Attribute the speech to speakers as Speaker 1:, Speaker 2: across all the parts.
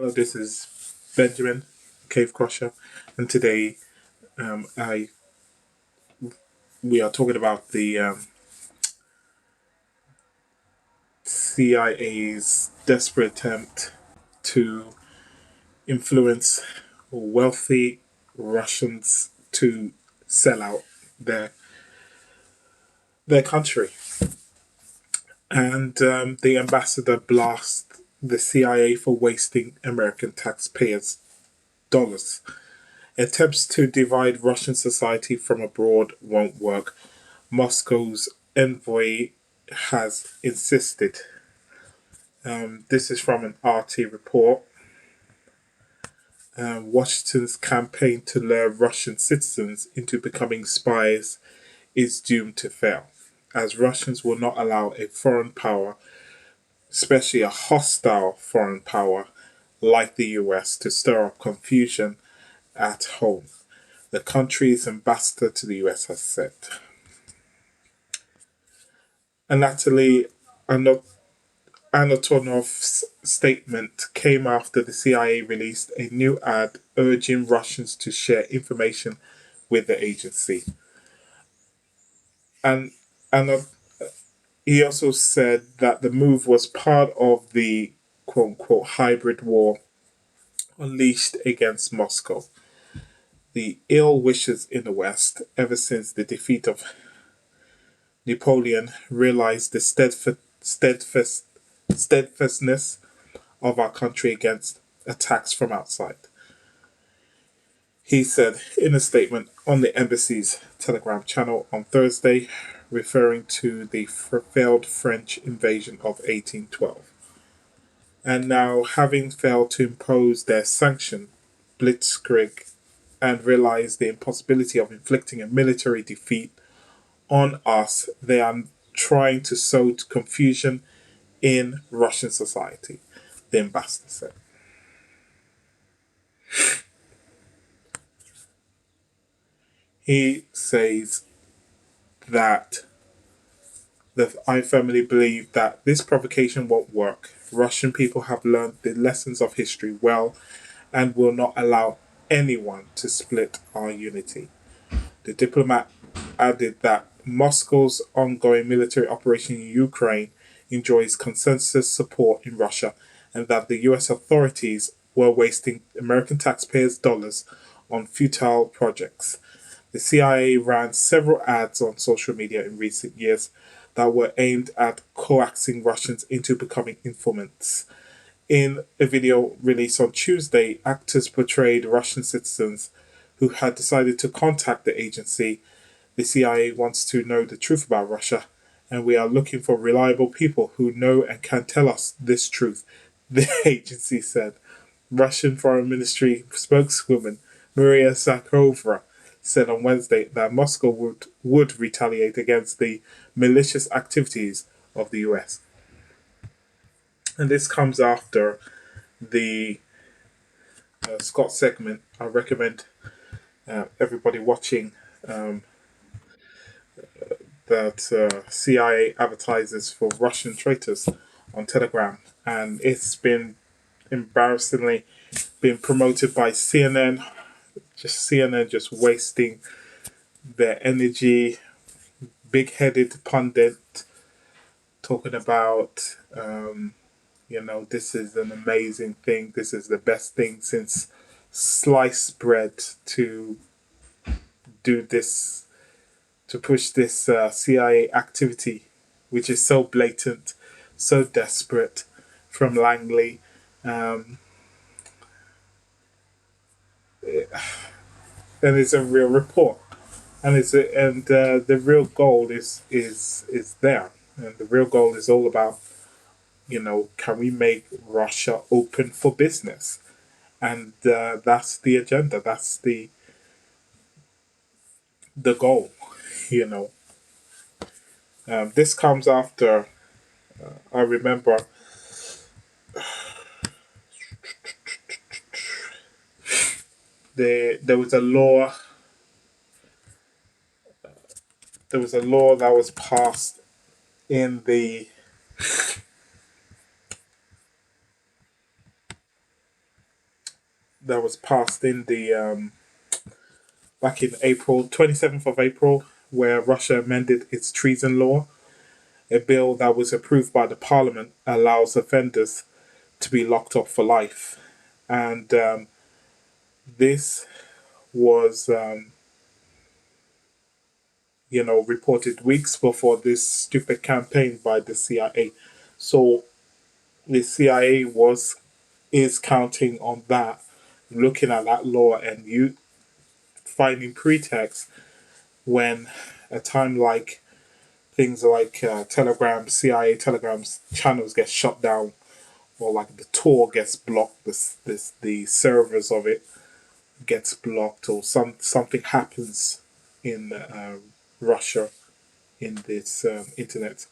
Speaker 1: Hello, this is Benjamin, Cave Crusher, and today I we are talking about the CIA's desperate attempt to influence wealthy Russians to sell out their their country, and the ambassador blasts the CIA for wasting American taxpayers' dollars. Attempts to divide Russian society from abroad won't work. Moscow's envoy has insisted. This is from an RT report. Washington's campaign to lure Russian citizens into becoming spies is doomed to fail, as Russians will not allow a foreign power, especially a hostile foreign power like the US, to stir up confusion at home. The country's ambassador to the US has said. And Natalie Antonov's statement came after the CIA released a new ad urging Russians to share information with the agency. And and he also said that the move was part of the quote unquote hybrid war unleashed against Moscow. The ill wishes in the West, ever since the defeat of Napoleon, realized the steadfastness of our country against attacks from outside. He said in a statement on the embassy's Telegram channel on Thursday, referring to the failed French invasion of 1812. And now, having failed to impose their sanction, blitzkrieg, and realized the impossibility of inflicting a military defeat on us, they are trying to sow confusion in Russian society, the ambassador said. He says that I firmly believe that this provocation won't work. Russian people have learned the lessons of history well and will not allow anyone to split our unity. The diplomat added that Moscow's ongoing military operation in Ukraine enjoys consensus support in Russia and that the US authorities were wasting American taxpayers' dollars on futile projects. The CIA ran several ads on social media in recent years that were aimed at coaxing Russians into becoming informants. In a video released on Tuesday, actors portrayed Russian citizens who had decided to contact the agency. The CIA wants to know the truth about Russia, and we are looking for reliable people who know and can tell us this truth, the agency said. Russian Foreign Ministry spokeswoman Maria Zakharova said on Wednesday that Moscow would retaliate against the malicious activities of the US. And this comes after the Scott segment. I recommend everybody watching that CIA advertises for Russian traitors on Telegram, and it's been embarrassingly been promoted by CNN. Just CNN just wasting their energy. Big-headed pundit talking about, this is an amazing thing. This is the best thing since sliced bread to do this, to push this CIA activity, which is so blatant, so desperate, from Langley. Um, and it's a real report, and the real goal is there, and the real goal is all about, can we make Russia open for business, and that's the agenda, that's the goal, you know. This comes after I remember there was a law. There was a law that was passed in the that was passed in the back in April, 27th of April, where Russia amended its treason law. A bill that was approved by the parliament allows offenders to be locked up for life. And this was, reported weeks before this stupid campaign by the CIA. So the CIA is counting on that, looking at that law, and you finding pretext when a time like things like Telegram, CIA Telegram's channels get shut down, or like the Tor gets blocked, the servers of it gets blocked, or something happens in Russia in this internet.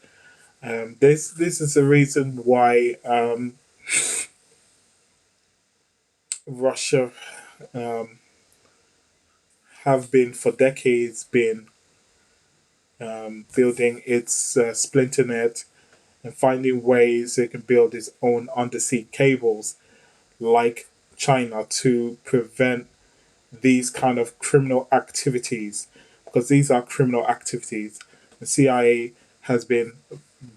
Speaker 1: This is the reason why Russia um, have been for decades been building its splinter net and finding ways it can build its own undersea cables like China to prevent these kind of criminal activities, because these are criminal activities. The CIA has been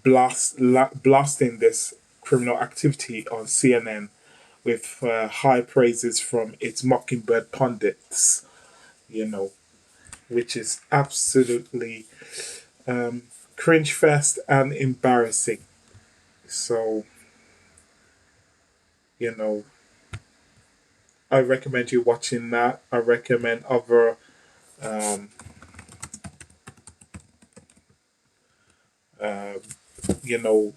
Speaker 1: blasting this criminal activity on CNN with high praises from its Mockingbird pundits, you know, which is absolutely cringe fest and embarrassing. So, you know, I recommend you watching that. I recommend other, um, uh, you know,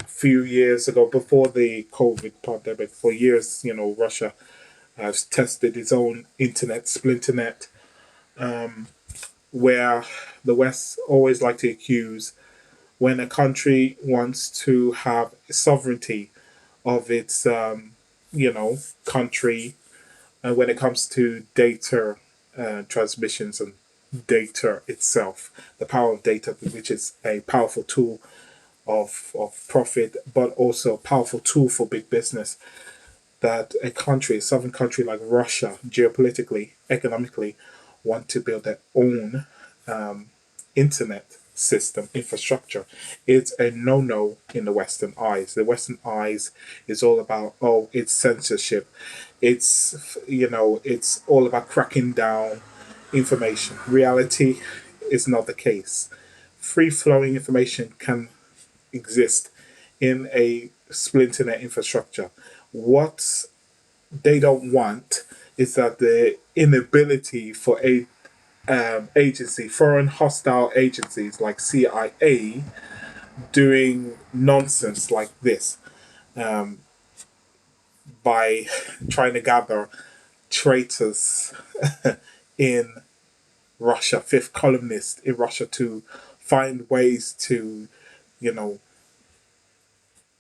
Speaker 1: few years ago, before the COVID pandemic, for years, Russia has tested its own internet, splinternet, where the West always like to accuse when a country wants to have sovereignty of its, country, and when it comes to data transmissions and data itself, the power of data, which is a powerful tool of profit, but also a powerful tool for big business, that a country, a sovereign country like Russia, geopolitically, economically, want to build their own internet system infrastructure. It's a no-no in the Western eyes. The Western eyes is all about, oh, it's censorship. It's all about cracking down information. Reality is not the case. Free flowing information can exist in a splinter net infrastructure. What they don't want is that the inability for a foreign hostile agencies like CIA, doing nonsense like this, um, by trying to gather traitors in Russia, fifth columnists in Russia, to find ways to, you know,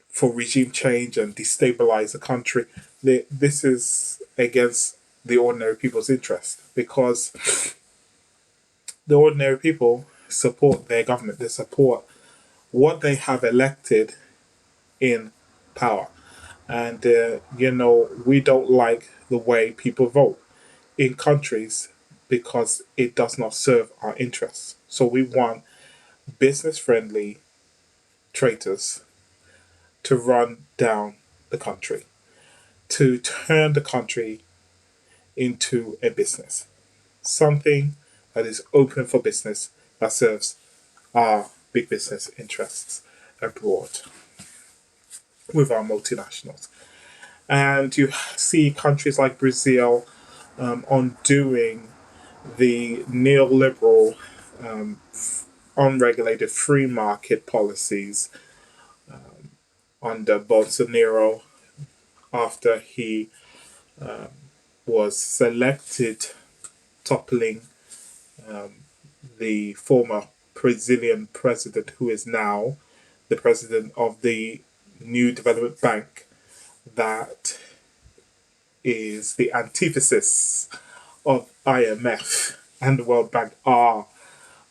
Speaker 1: for regime change and destabilize the country. This is against the ordinary people's interest, because the ordinary people support their government. They support what they have elected in power. And, we don't like the way people vote in countries because it does not serve our interests. So we want business friendly traitors to run down the country, to turn the country into a business, something that is open for business, that serves our big business interests abroad with our multinationals. And you see countries like Brazil undoing the neoliberal, unregulated free market policies under Bolsonaro after he was selected, toppling the former Brazilian president, who is now the president of the new development bank that is the antithesis of IMF and the World Bank, are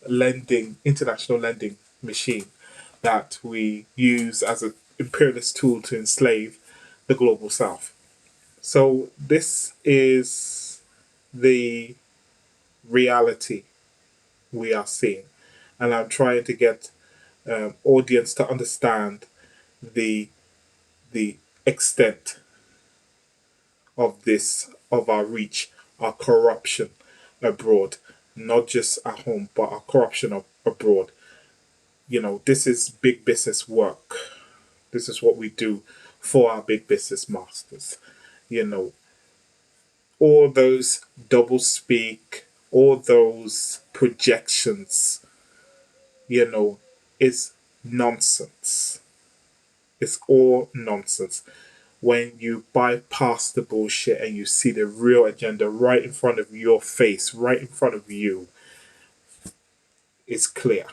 Speaker 1: international lending machine that we use as an imperialist tool to enslave the global south. So this is the reality we are seeing, and I'm trying to get audience to understand the the extent of this, of our reach, our corruption abroad, not just at home, but our corruption abroad. This is big business work. This is what we do for our big business masters. You know, all those double speak, all those projections, you know, is nonsense. It's all nonsense. When you bypass the bullshit and you see the real agenda right in front of your face, right in front of you, it's clear.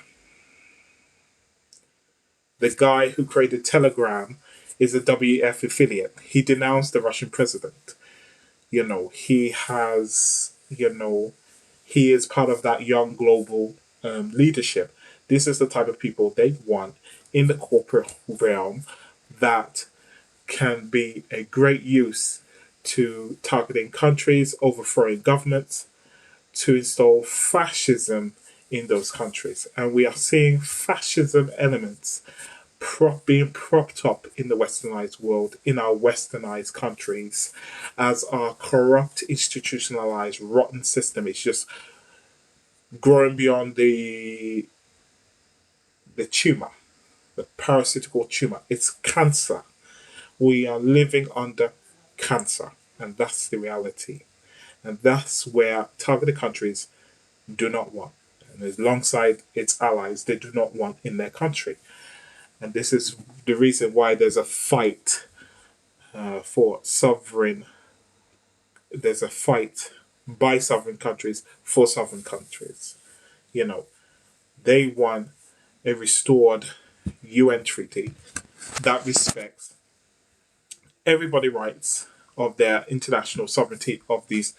Speaker 1: The guy who created Telegram is a WEF affiliate. He denounced the Russian president. He has, he is part of that young global leadership. This is the type of people they want in the corporate realm that can be a great use to targeting countries, overthrowing governments, to install fascism in those countries. And we are seeing fascism elements being propped up in the westernized world, in our westernized countries, as our corrupt, institutionalized, rotten system is just growing beyond the tumor, the parasitical tumor. It's cancer. We are living under cancer, and that's the reality. And that's where targeted countries do not want. And alongside its allies, they do not want in their country. And this is the reason why there's a fight for sovereign. There's a fight by sovereign countries for sovereign countries. You know, they want a restored UN treaty that respects everybody's rights of their international sovereignty of these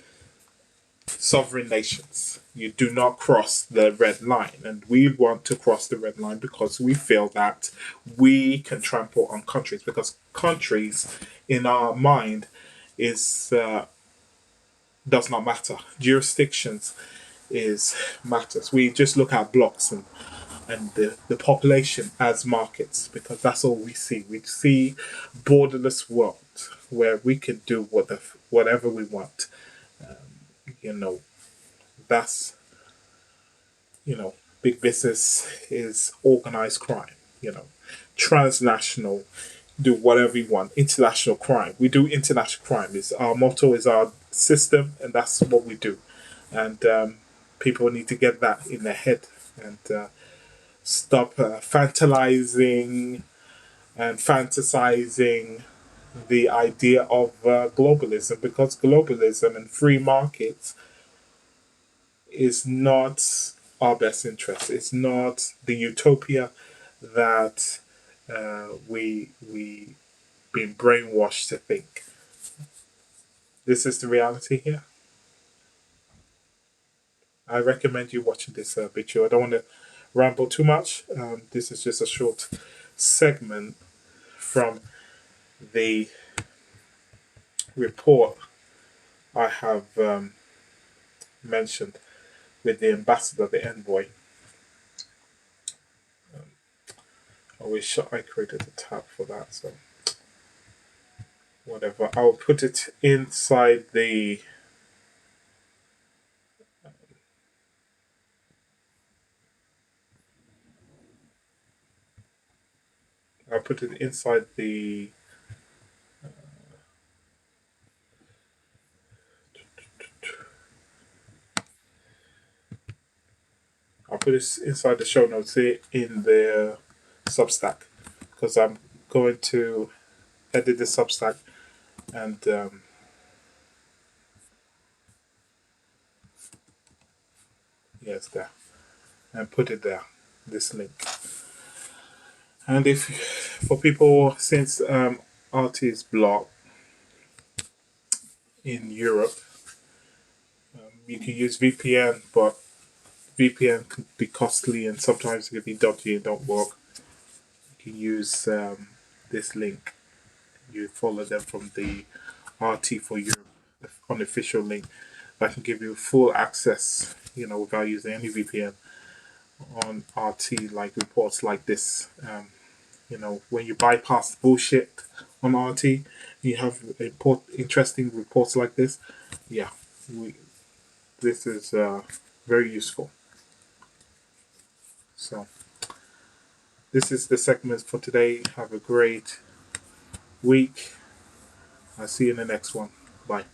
Speaker 1: sovereign nations. You do not cross the red line. And we want to cross the red line because we feel that we can trample on countries, because countries in our mind is does not matter. Jurisdictions is matters. We just look at blocks and the population as markets, because that's all we see. We see borderless world where we can do whatever we want. You know, that's big business is organized crime. Transnational, do whatever you want. International crime, we do international crime. Is our motto, is our system, and that's what we do. And people need to get that in their head and stop fantasizing the idea of globalism, because globalism and free markets is not our best interest. It's not the utopia that we been brainwashed to think. This is the reality here. I recommend you watching this video. I don't want to ramble too much. This is just a short segment from the report I have mentioned with the ambassador, the envoy. I wish I created a tab for that, so whatever. I'll put it inside the I'll put it inside the I'll put this inside the show notes here in the Substack, because I'm going to edit the Substack and yes, there, and put it there, this link. And if for people, since RT is blocked in Europe, you can use VPN, but VPN can be costly and sometimes it can be dodgy and don't work. You can use this link. You follow them from the RT for Europe, the unofficial link that can give you full access, without using any VPN on RT, like reports like this. When you bypass bullshit on RT, you have interesting reports like this. Yeah, this is very useful. So, this is the segment for today. Have a great week. I'll see you in the next one. Bye.